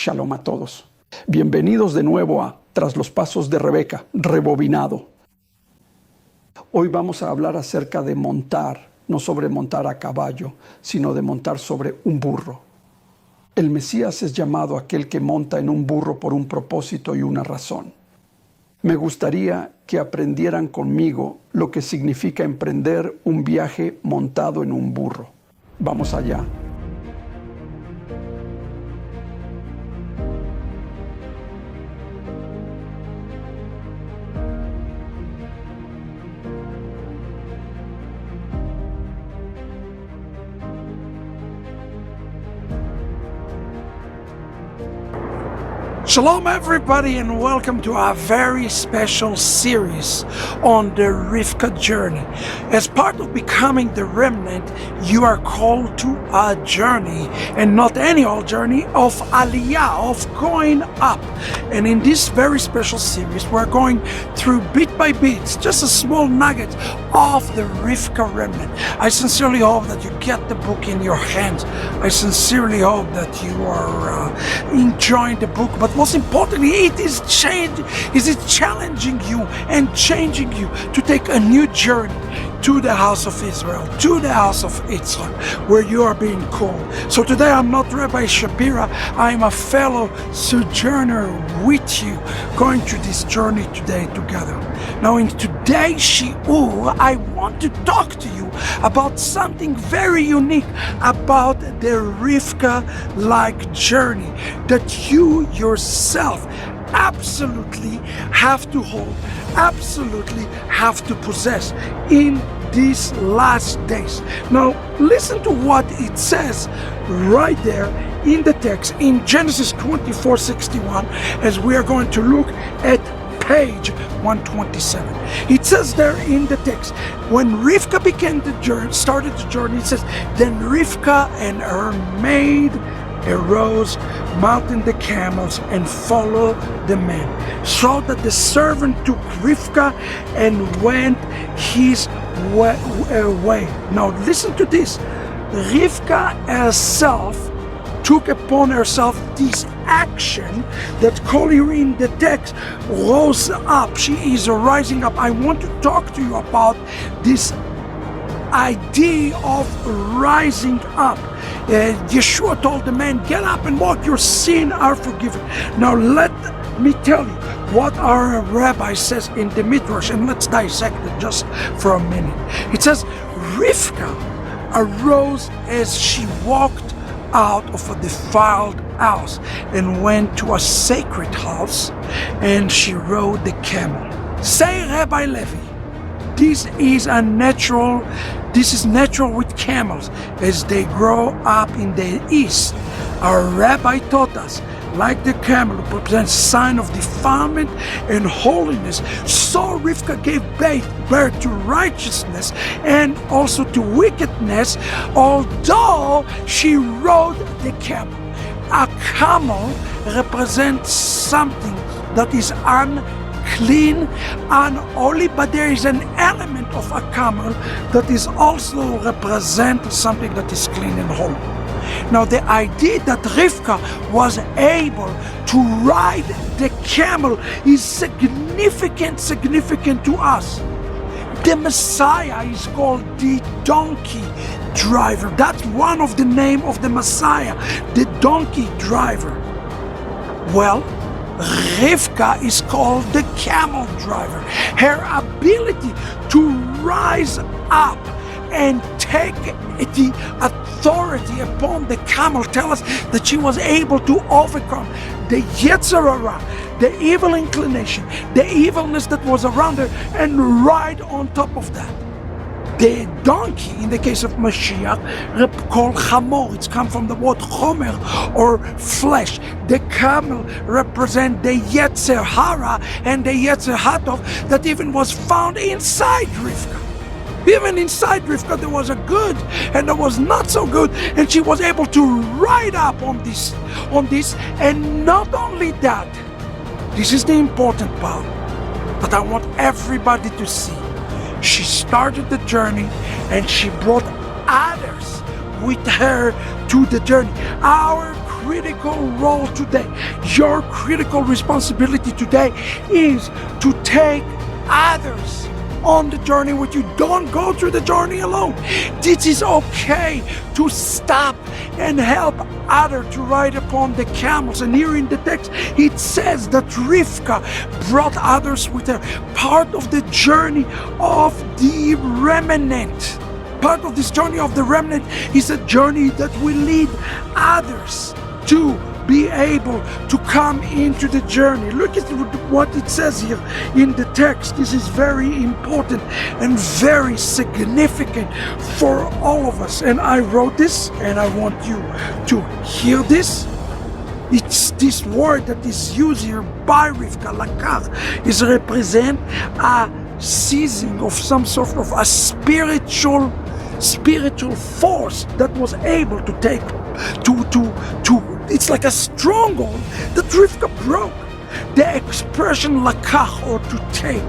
Shalom a todos. Bienvenidos de nuevo a Tras los Pasos de Rebeca, rebobinado. Hoy vamos a hablar acerca de montar, no sobre montar a caballo, sino de montar sobre un burro. El Mesías es llamado aquel que monta en un burro por un propósito y una razón. Me gustaría que aprendieran conmigo lo que significa emprender un viaje montado en un burro. Vamos allá. Shalom everybody, and welcome to our very special series on the Rivka journey. As part of becoming the remnant, you are called to a journey, and not any old journey, of aliyah, of going up. And in this very special series, we're going through bit by bit, just a small nugget of the Rivka remnant. I sincerely hope that you get the book in your hands. I sincerely hope that you are enjoying the book, but most importantly, it is challenging you and changing you to take a new journey to the house of Israel, to the house of Yitzchak, where you are being called. So today I'm not Rabbi Shapira, I'm a fellow sojourner with you, going through this journey today together. Now in today's shiur, I want to talk to you about something very unique about the Rivka-like journey that you yourself absolutely have to hold, absolutely have to possess in these last days. Now listen to what it says right there in the text in Genesis 24:61, as we are going to look at page 127. It says there in the text, when Rivka started the journey, it says, then Rivka and her maid arose, mounted the camels, and followed the men, so that the servant took Rivka and went his way. Now listen to this. Rivka herself took upon herself this action that called here in the text, rose up. She is rising up. I want to talk to you about this idea of rising up. Yeshua told the man, get up and walk, your sins are forgiven. Now let me tell you what our rabbi says in the Midrash, and let's dissect it just for a minute. It says, Rivka arose as she walked out of a defiled house and went to a sacred house, and she rode the camel. Say, Rabbi Levi, this is natural with camels as they grow up in the east. Our rabbi taught us, like the camel represents sign of defilement and holiness, so Rivka gave birth to righteousness and also to wickedness, although she rode the camel. A camel represents something that is unclean, unholy, but there is an element of a camel that is also represent something that is clean and holy. Now the idea that Rivka was able to ride the camel is significant to us. The Messiah is called the donkey driver. That's one of the name of the Messiah, the donkey driver. Well, Rivka is called the camel driver. Her ability to rise up and take the authority upon the camel tells us that she was able to overcome the yetzer, the evil inclination, the evilness that was around her, and ride on top of that. The donkey, in the case of Mashiach, called chamor, it's come from the word chomer, or flesh. The camel represent the yetzer hara and the yetzer hatov that even was found inside Rivka. Even inside Rivka there was a good and there was not so good, and she was able to ride up on this. And not only that, this is the important part that I want everybody to see. She started the journey and she brought others with her to the journey. Our critical role today, your critical responsibility today is to take others on the journey with you. Don't go through the journey alone. It is okay to stop and help others to ride upon the camels. And here in the text, it says that Rivka brought others with her. Part of the journey of the remanente. Part of this journey of the remnant is a journey that will lead others to be able to come into the journey. Look at what it says here in the text. This is very important and very significant for all of us. And I wrote this, and I want you to hear this. It's this word that is used here by Rivka, lakach, is represent a seizing of some sort of a spiritual force that was able to take it's like a stronghold that Rivka broke. The expression lakach, or to take,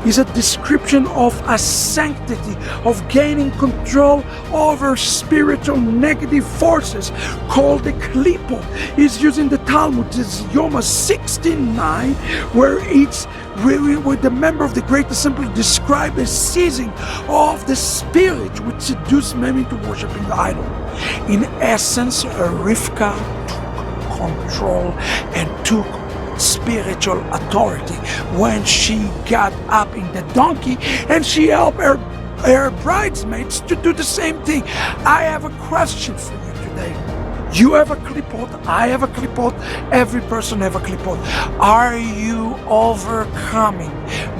is a description of a sanctity, of gaining control over spiritual negative forces called the klipo. Is used in the Talmud. It's Yoma 16:9, where the member of the Great Assembly described a seizing of the spirit which seduced men into worshiping the idol. In essence, Rivka took control and took spiritual authority when she got up in the donkey, and she helped her bridesmaids to do the same thing. I have a question for you today. You have a klipot, I have a klipot, every person have a klipot. Are you overcoming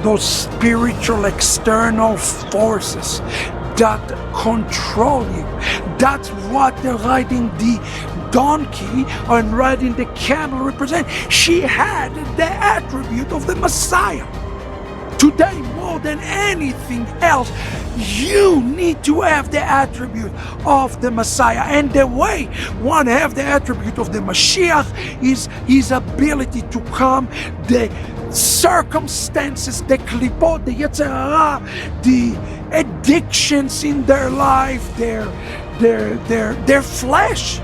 those spiritual external forces that control you? That's what the riding the donkey and riding the camel represent. She had the attribute of the Messiah. Today, more than anything else, you need to have the attribute of the Messiah. And the way one have the attribute of the Mashiach is his ability to calm the circumstances, the klipot, the yetzer, the addictions in their life, their flesh.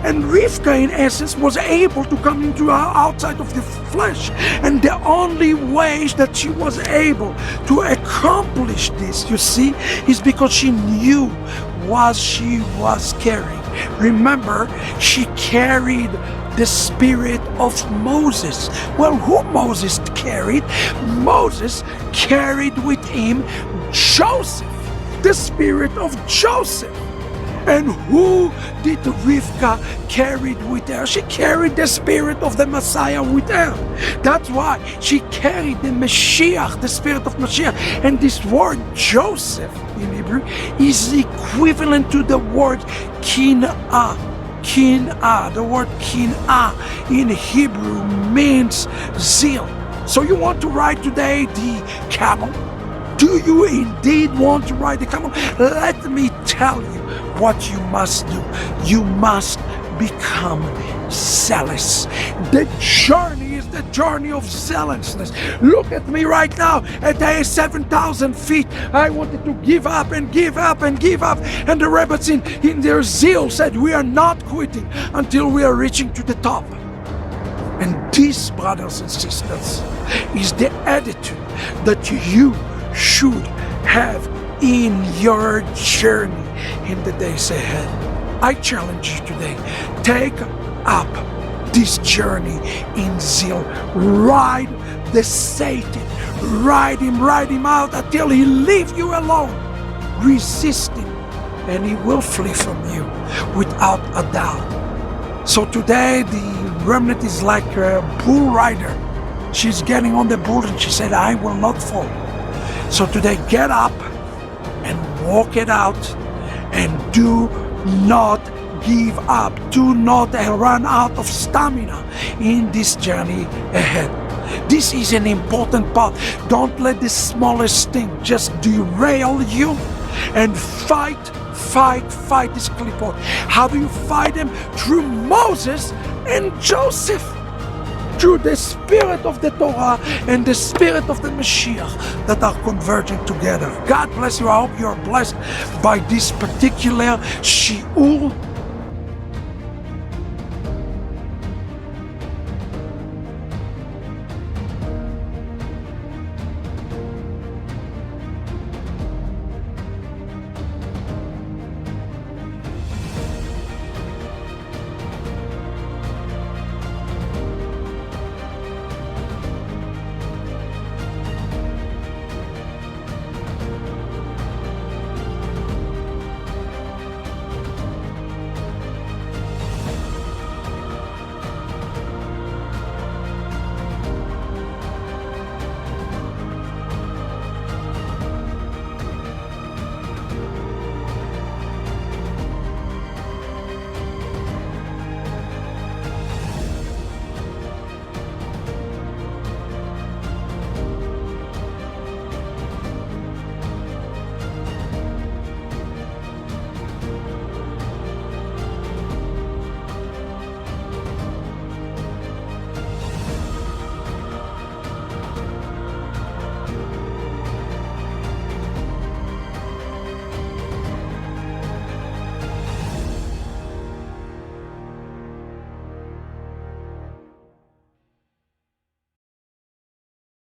And Rivka, in essence, was able to come into outside of the flesh. And the only way that she was able to accomplish this, you see, is because she knew what she was carrying. Remember, she carried the spirit of Moses. Well, who Moses carried? Moses carried with him Joseph, the spirit of Joseph. And who did Rivka carry with her? She carried the spirit of the Messiah with her. That's why she carried the Mashiach, the spirit of Mashiach. And this word Joseph in Hebrew is equivalent to the word kin'ah. Kin'ah. The word kin'ah in Hebrew means zeal. So you want to ride today the camel? Do you indeed want to ride the camel? Let me tell you what you must do. You must become zealous. The journey is the journey of zealousness. Look at me right now at 7,000 feet. I wanted to give up and give up and give up. And the rabbits in their zeal said, we are not quitting until we are reaching to the top. And this, brothers and sisters, is the attitude that you should have in your journey in the days ahead. I challenge you today, take up this journey in zeal. Ride the Satan, ride him out until he leave you alone. Resist him and he will flee from you without a doubt. So today the remnant is like a bull rider. She's getting on the bull and she said, I will not fall. So today, get up and walk it out, and do not give up. Do not run out of stamina in this journey ahead. This is an important part. Don't let the smallest thing just derail you, and fight this klipot. How do you fight them? Through Moses and Joseph. Through the spirit of the Torah and the spirit of the Mashiach that are converging together. God bless you. I hope you are blessed by this particular shiur